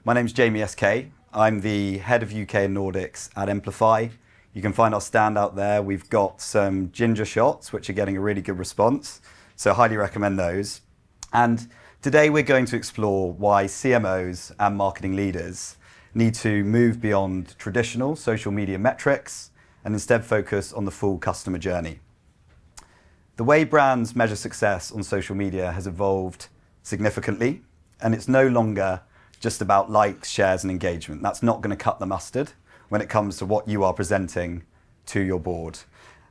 My name's Jamie SK. I'm the head of UK and Nordics at Emplifi. You can find our stand out there. We've got some ginger shots, which are getting a really good response. So highly recommend those. And today we're going to explore why CMOs and marketing leaders need to move beyond traditional social media metrics and instead focus on the full customer journey. The way brands measure success on social media has evolved significantly, and it's no longer just about likes, shares, and engagement. That's not going to cut the mustard when it comes to what you are presenting to your board.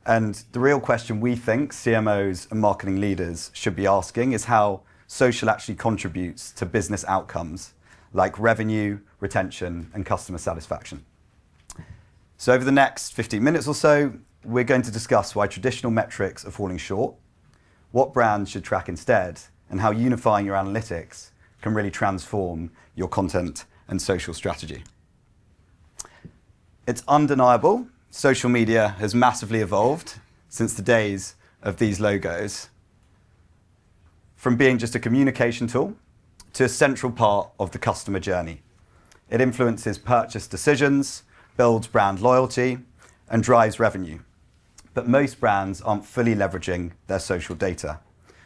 And the real question we think CMOs and marketing leaders should be asking is how social actually contributes to business outcomes like revenue, retention, and customer satisfaction. So over the next 15 minutes or so, we're going to discuss why traditional metrics are falling short, what brands should track instead, and how unifying your analytics can really transform your content and social strategy. It's undeniable, social media has massively evolved since the days of these logos, from being just a communication tool to a central part of the customer journey. It influences purchase decisions, builds brand loyalty, and drives revenue. But most brands aren't fully leveraging their social data.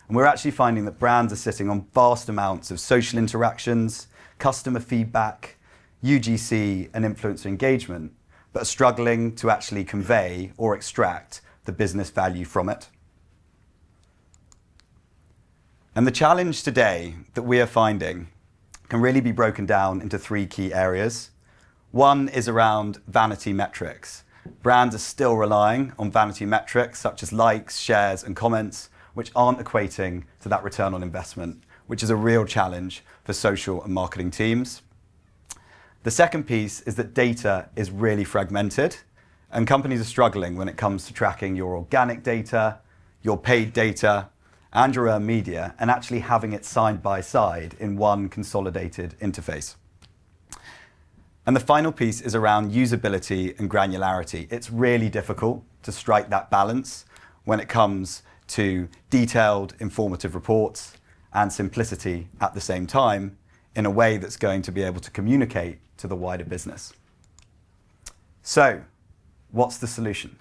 And we're actually finding that brands are sitting on vast amounts of social interactions, customer feedback, UGC, and influencer engagement, but are struggling to actually convey or extract the business value from it. And the challenge today that we are finding can really be broken down into three key areas. One is around vanity metrics. Brands are still relying on vanity metrics such as likes, shares, and comments, which aren't equating to that return on investment, which is a real challenge for social and marketing teams. The second piece is that data is really fragmented, and companies are struggling when it comes to tracking your organic data, your paid data, and your earned media, and actually having it side by side in one consolidated interface. And the final piece is around usability and granularity. It's really difficult to strike that balance when it comes to detailed, informative reports and simplicity at the same time in a way that's going to be able to communicate to the wider business. So, what's the solution?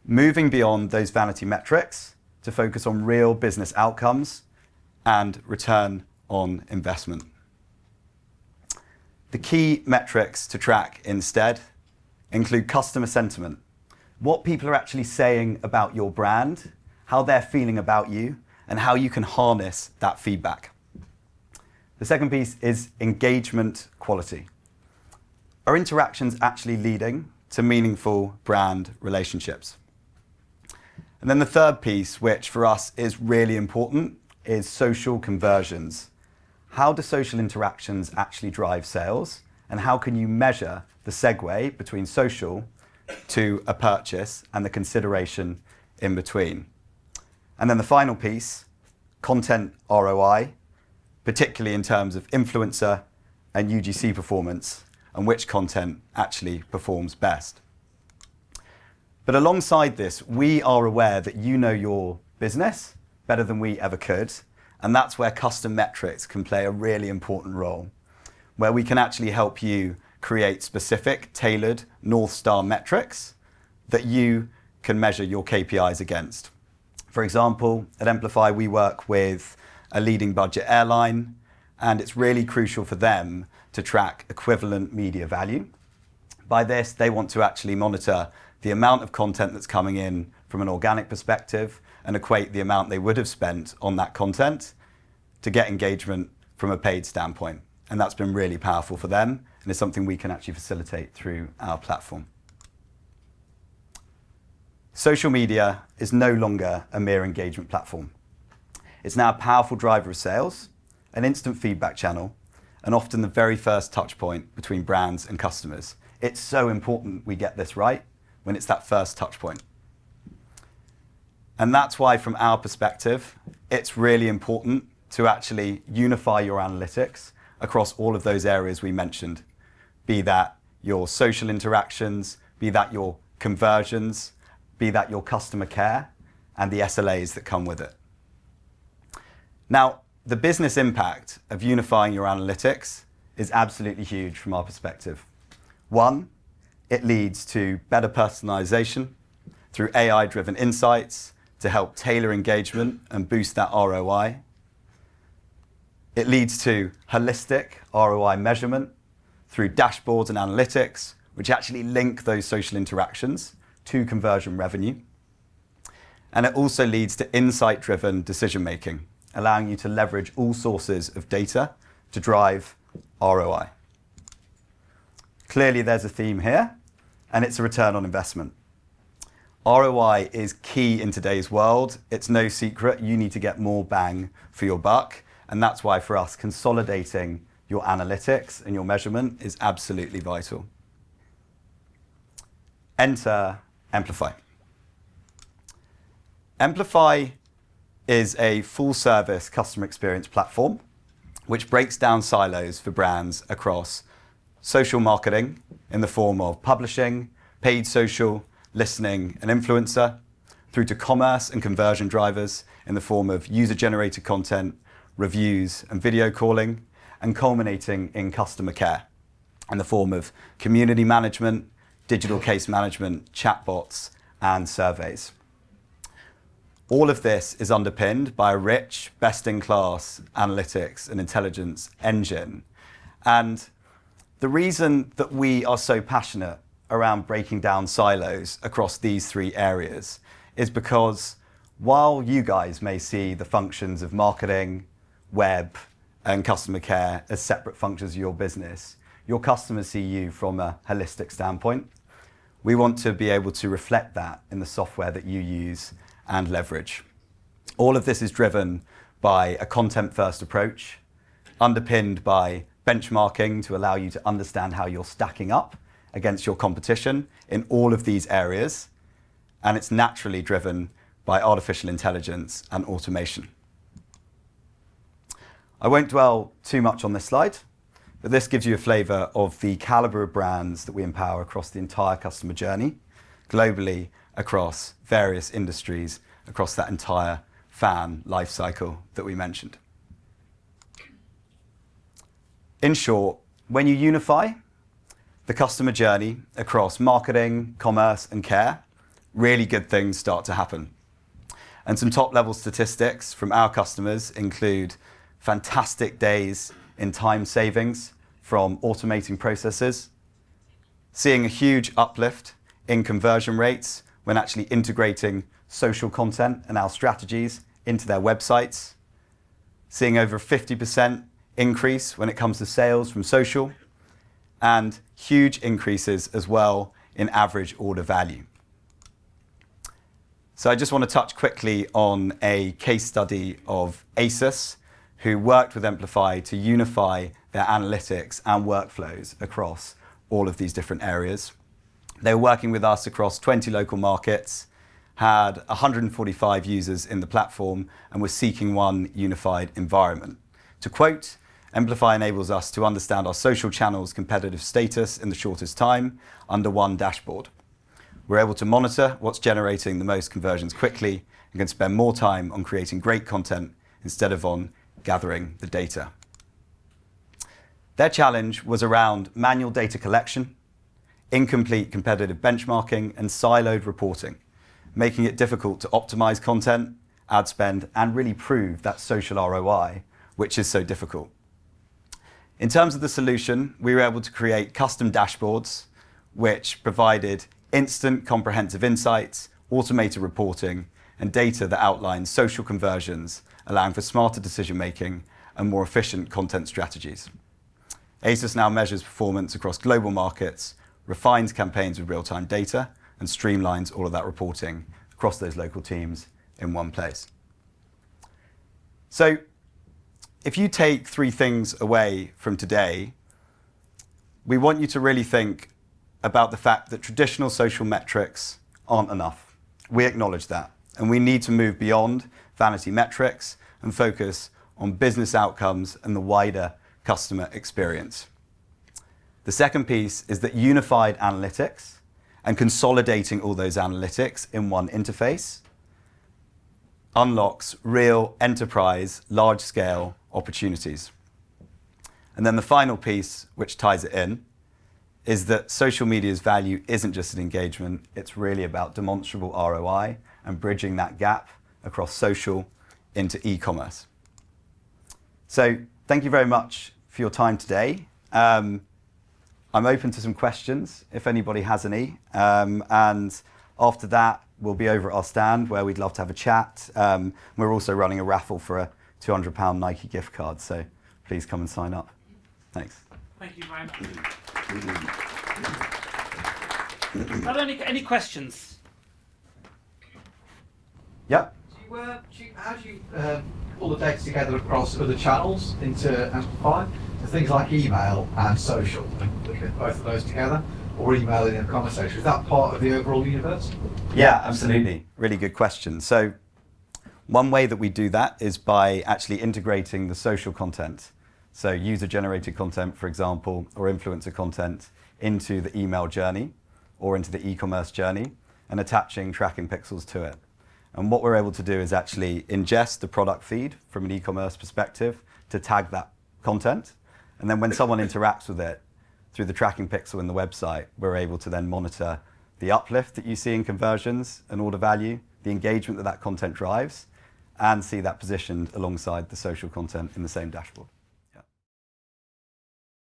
Moving beyond those vanity metrics to focus on real business outcomes and return on investment. The key metrics to track instead include customer sentiment, what people are actually saying about your brand, how they're feeling about you, and how you can harness that feedback. The second piece is engagement quality. Are interactions actually leading to meaningful brand relationships? And then the third piece, which for us is really important, is social conversions. How do social interactions actually drive sales? And how can you measure the segue between social to a purchase and the consideration in between? And then the final piece, content ROI, particularly in terms of influencer and UGC performance, and which content actually performs best. But alongside this, we are aware that you know your business better than we ever could, and that's where custom metrics can play a really important role, where we can actually help you create specific, tailored North Star metrics that you can measure your KPIs against. For example, at Emplifi, we work with a leading budget airline, and it's really crucial for them to track equivalent media value. By this, they want to actually monitor the amount of content that's coming in from an organic perspective and equate the amount they would have spent on that content to get engagement from a paid standpoint. And that's been really powerful for them, and it's something we can actually facilitate through our platform. Social media is no longer a mere engagement platform. It's now a powerful driver of sales, an instant feedback channel, and often the very first touch point between brands and customers. It's so important we get this right when it's that first touch point. And that's why, from our perspective, it's really important to actually unify your analytics across all of those areas we mentioned, be that your social interactions, be that your conversions, be that your customer care, and the SLAs that come with it. Now, the business impact of unifying your analytics is absolutely huge from our perspective. One, it leads to better personalization through AI-driven insights to help tailor engagement and boost that ROI. It leads to holistic ROI measurement through dashboards and analytics, which actually link those social interactions to conversion revenue. And it also leads to insight-driven decision-making, allowing you to leverage all sources of data to drive ROI. Clearly, there's a theme here, and it's a return on investment. ROI is key in today's world. It's no secret. You need to get more bang for your buck. And that's why for us, consolidating your analytics and your measurement is absolutely vital. Enter Emplifi. Emplifi is a full-service customer experience platform which breaks down silos for brands across social marketing in the form of publishing, paid social, listening, and influencer, through to commerce and conversion drivers in the form of user-generated content, reviews, and video calling, and culminating in customer care in the form of community management, digital case management, chatbots, and surveys. All of this is underpinned by a rich, best-in-class analytics and intelligence engine. And the reason that we are so passionate around breaking down silos across these three areas is because while you guys may see the functions of marketing, web, and customer care as separate functions of your business, your customers see you from a holistic standpoint. We want to be able to reflect that in the software that you use and leverage. All of this is driven by a content-first approach, underpinned by benchmarking to allow you to understand how you're stacking up against your competition in all of these areas, and it's naturally driven by artificial intelligence and automation. I won't dwell too much on this slide, but this gives you a flavor of the caliber of brands that we empower across the entire customer journey, globally across various industries, across that entire fan life cycle that we mentioned. In short, when you unify the customer journey across marketing, commerce, and care, really good things start to happen. And some top-level statistics from our customers include fantastic days in time savings from automating processes, seeing a huge uplift in conversion rates when actually integrating social content and our strategies into their websites, seeing over a 50% increase when it comes to sales from social, and huge increases as well in average order value. So I just want to touch quickly on a case study of ASUS, who worked with Emplifi to unify their analytics and workflows across all of these different areas. They were working with us across 20 local markets, had 145 users in the platform, and were seeking one unified environment. To quote, Emplifi enables us to understand our social channels' competitive status in the shortest time under one dashboard. We're able to monitor what's generating the most conversions quickly and can spend more time on creating great content instead of on gathering the data. Their challenge was around manual data collection, incomplete competitive benchmarking, and siloed reporting, making it difficult to optimize content, ad spend, and really prove that social ROI, which is so difficult. In terms of the solution, we were able to create custom dashboards which provided instant comprehensive insights, automated reporting, and data that outlines social conversions, allowing for smarter decision-making and more efficient content strategies. ASUS now measures performance across global markets, refines campaigns with real-time data, and streamlines all of that reporting across those local teams in one place. So if you take three things away from today, we want you to really think about the fact that traditional social metrics aren't enough. We acknowledge that, and we need to move beyond vanity metrics and focus on business outcomes and the wider customer experience. The second piece is that unified analytics and consolidating all those analytics in one interface unlocks real enterprise, large-scale opportunities. And then the final piece, which ties it in, is that social media's value isn't just an engagement, it's really about demonstrable ROI and bridging that gap across social into e-commerce. So thank you very much for your time today. I'm open to some questions if anybody has any. And after that, we'll be over at our stand where we'd love to have a chat. We're also running a raffle for a £200 Nike gift card, so please come and sign up. Thanks. Thank you very much. Are there any questions? Yep. How do you pull the data together across other channels into Emplifi? So things like email and social, looking at both of those together, or email in a conversation. Is that part of the overall universe? Yeah, absolutely. Really good question. So one way that we do that is by actually integrating the social content. So user-generated content, for example, or influencer content into the email journey or into the e-commerce journey and attaching tracking pixels to it. And what we're able to do is actually ingest the product feed from an e-commerce perspective to tag that content. And then when someone interacts with it through the tracking pixel in the website, we're able to then monitor the uplift that you see in conversions and order value, the engagement that that content drives, and see that positioned alongside the social content in the same dashboard.